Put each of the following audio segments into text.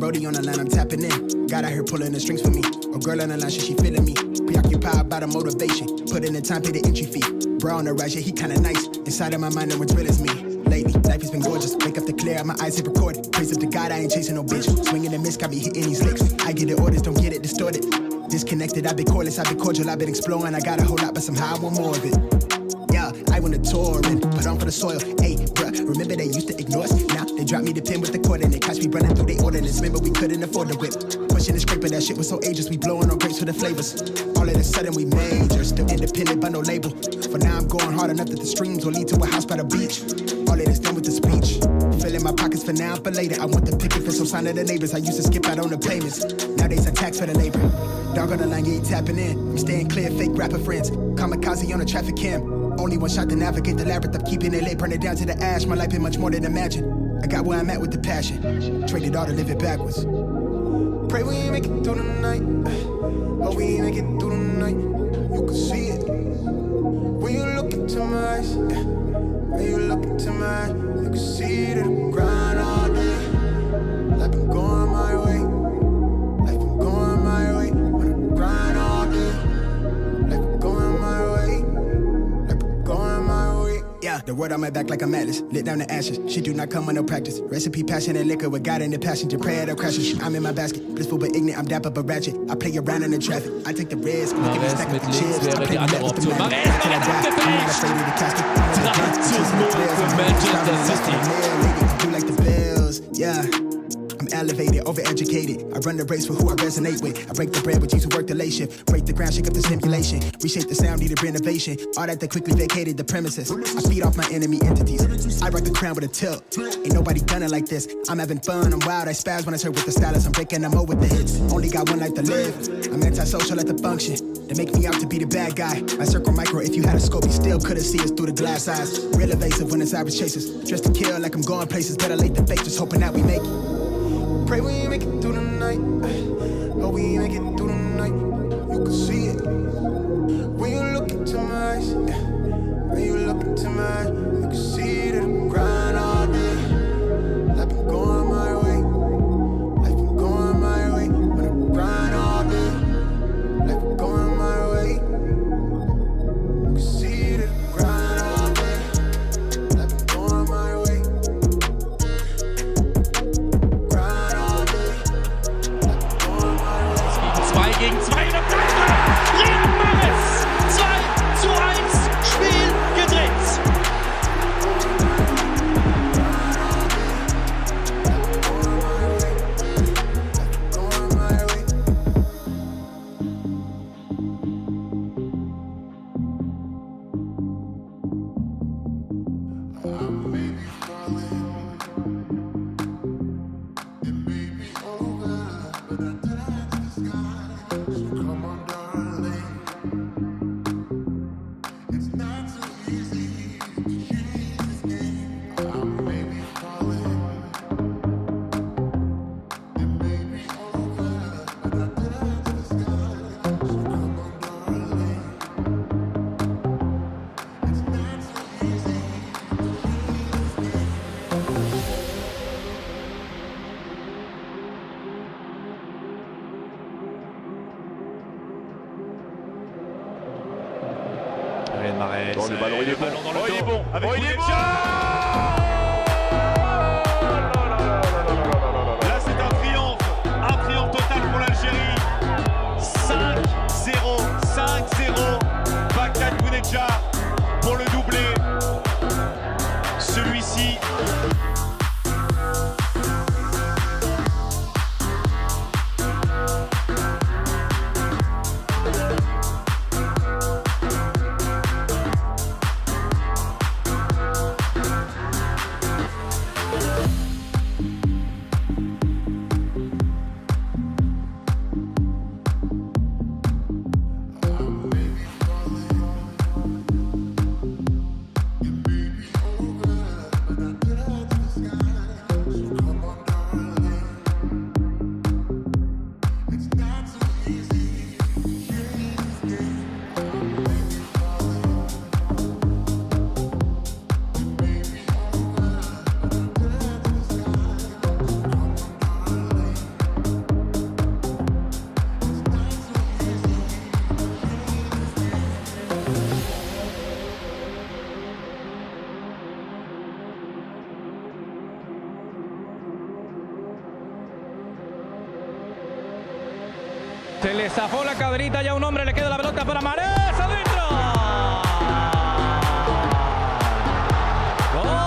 Brody on the line, I'm tapping in. God out here pulling the strings for me. A girl on the line, she feeling me. Preoccupied by the motivation. Put in the time, pay the entry fee. Bro on the rise, yeah, he kinda nice. Inside of my mind, no one's real as me. Lately, life has been gorgeous. Wake up to clear, my eyes hit record. Praise up to God, I ain't chasing no bitch. Swinging the miss, got me hitting these licks. I get the orders, don't get it distorted. Disconnected, I've been cordless, I've been cordial, I've been exploring. I got a whole lot, but somehow I want more of it. Yeah, I went to tour and put on for the soil. Hey, bruh, remember they used to ignore us? Now they dropped me the pin with the cord and they catch me running through they ordinance. Remember we couldn't afford the whip. Pushing the scraper, that shit was so ageless. We blowing on grapes for the flavors. All of a sudden we major, still independent but no label. For now I'm going hard enough that the streams will lead to a house by the beach. All of this done with the speech. Filling my pockets for now, for later. I want the picket for some sign of the neighbors. I used to skip out on the payments. Nowadays I tax for the labor. Dog on the line, yeah, tapping in. I'm staying clear, fake rapper friends. Kamikaze on the traffic cam. Only one shot to navigate the labyrinth of keeping it lit, burn it down to the ash. My life been much more than imagine. I got where I'm at with the passion. Traded all to live it backwards. Pray we make it through the night. Oh, we make it through the night. You can see it when you look into my eyes. When you look into my eyes, you can see the grind all day. Life been going my way. Life been going my way. When I grind all day. Life been going my way. Life been going my way. Yeah, the word on my back like I'm Atlas. Lit down the ashes. She do not come with no practice. Recipe, passion, and liquor with God in the passenger. Pray at her crashes. I'm in my basket. Blissful but ignorant. I'm dapper but ratchet. I play around in the traffic. I take the risk. Mahrez mit links wäre die andere Option. Mahrez hat ihn abgefälscht. 3:0 für Manchester City. Yeah. I'm elevated, overeducated. I run the race for who I resonate with. I break the bread with these who work the late shift. Break the ground, shake up the simulation. Reshape the sound, needed renovation. All that they quickly vacated the premises. I feed off my enemy entities. I rock the crown with a tilt. Ain't nobody done it like this. I'm having fun, I'm wild. I spaz when I serve with the stylist. I'm breaking them over with the hits. Only got one life to live. I'm antisocial at the function. They make me out to be the bad guy. My circle micro, if you had a scope, you still couldn't see us through the glass eyes. Real evasive when it's Irish chasers. Dressed to kill like I'm going places. Better late than fake, just hoping that we make it. Pray we make it through the night. Oh, we make it through the night. You can see it when you look into my eyes. When you look into my eyes, you can see the grind all day. Life been going my way. Life been going my way. When I grind all day. Life been going my way. You can see the grind all day. Life been going my way. 2 gegen 2 in der Flanke. Riyad Mahrez. 2:1. Spiel gedreht. Mahrez. Bon, le ballon il est bon. Il est bon. Avec Bounedjah. Là c'est un triomphe total pour l'Algérie. 5-0, Bagdad Bounedjah pour le doublé. Celui-ci. Se le zafó la caderita ya a un hombre, le queda la pelota para Mahrez, adentro. ¡Gol!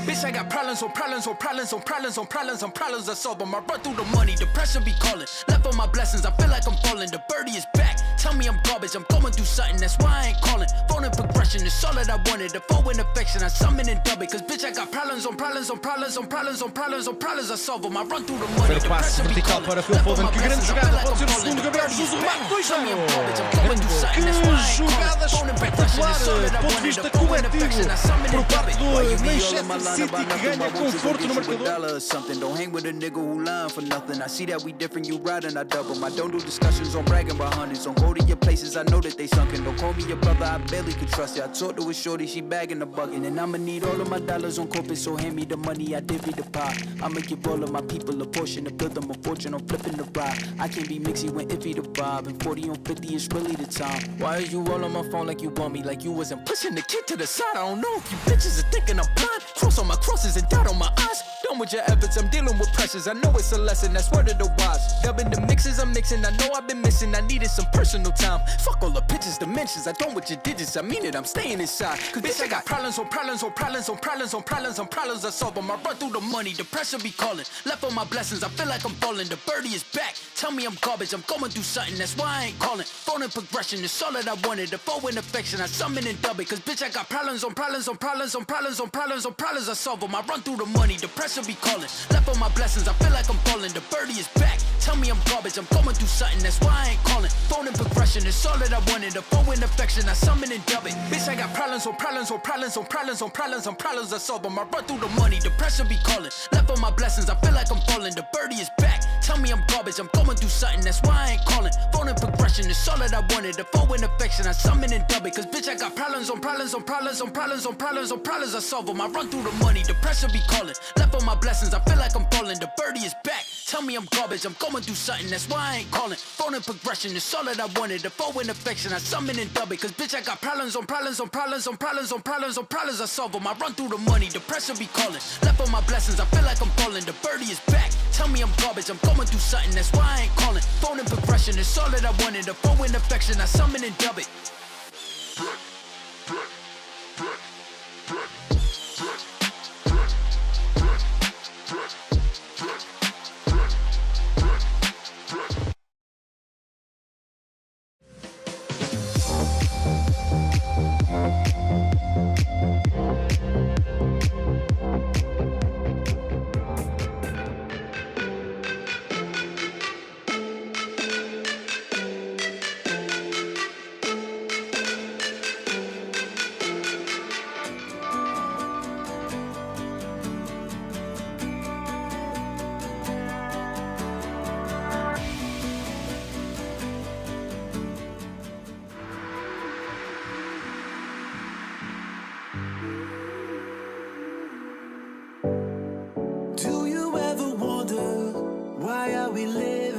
Bitch, I got problems on problems on problems on problems on problems on problems I solve them. I run through the money, the pressure be calling. Left on my blessings, I feel like I'm falling. The birdie is back, tell me I'm garbage. I'm going through something, that's why I ain't calling. Phone in progression, it's all that I wanted. The phone in affection, I summon and dub it. Cause bitch, I got problems on problems on problems on problems on problems on problems I solve them. I run through the money, the Passe pressure be vertical calling. para Phil Foden, que grande jogada, pode ser o segundo. Gabriel Jesus, o remate 2-0. Que jogada espetacular, ponto de vista coletivo, por parte do Manchester City, que ganha conforto no marcador. Don't hang with a nigga who lying for nothing. I see that we different, you riding, I double. I don't do discussions on bragging about hundreds. Don't go to your places, I know that they sunken. Don't call me your brother, I barely can trust you. I talked to a shorty, she bagging the bucket. And I'ma need all of my dollars on corporate, so hand me the money, I divvy the pie. I'ma give all of my people a portion to build them a fortune, I'm flipping the ride. I can't be mixy when iffy the vibe, and 40 on 50 is really the time. Why is you all on my phone like you want me, like you wasn't pushing the kid to the side? I don't know if you bitches are thinking I'm blind. Cross on my crosses and dot on my eyes. Done with your efforts, I'm dealing with pressures. I know it's a lesson, that's word of the wise. Dubbing the mixes I'm mixing, I know I've been missing. I needed some personal time. Fuck all the pictures, dimensions. I don't with your digits, I mean it, I'm staying inside. Cause bitch, I got problems on problems on problems on problems on problems on problems I solve them. I run through the money, the pressure be calling. Left on my blessings, I feel like I'm falling. The birdie is back, tell me I'm garbage. I'm going through something, that's why I ain't calling. Phone in progression, it's all that I wanted. The phone in affection, I summon and dub it. Cause bitch, I got problems on problems on problems on problems on problems on problems I solve them. I run through the money, the pressure be calling. Left on my blessings, I feel like I'm falling. The birdie is back, tell me I'm garbage. I'm going through something, that's why I ain't calling. Phone in progression, it's all that I wanted. The phone in affection, I summon and dub it. Bitch, I got problems on problems on problems on problems on problems on problems I solve them. I run through the money, the pressure be calling. Left on my blessings, I feel like I'm falling. The birdie is back, tell me I'm garbage. I'm going through something, that's why I ain't calling. Phone in progression, it's all that I wanted. The phone in affection, I summon and dub it. Cause bitch, I got problems on problems on problems on problems on problems on problems I solve them. I run through the money, the pressure be calling. Left on my blessings, I feel like I'm falling. The birdie is back, tell me I'm garbage. I'm going through something, that's why I ain't calling. Phone in progression, it's all that I wanted. The phone in affection, I summon and dub it. Cause bitch, I got problems on problems on problems on problems on problems on problems I solve them. I run through the money, the pressure be calling. Left on my blessings, I feel like I'm falling. The birdie is back, tell me I'm garbage. I'm going through something, that's why I ain't calling. Phone in progression, it's all that I wanted. The phone in affection, I summon and dub it. Do you ever wonder why are we living?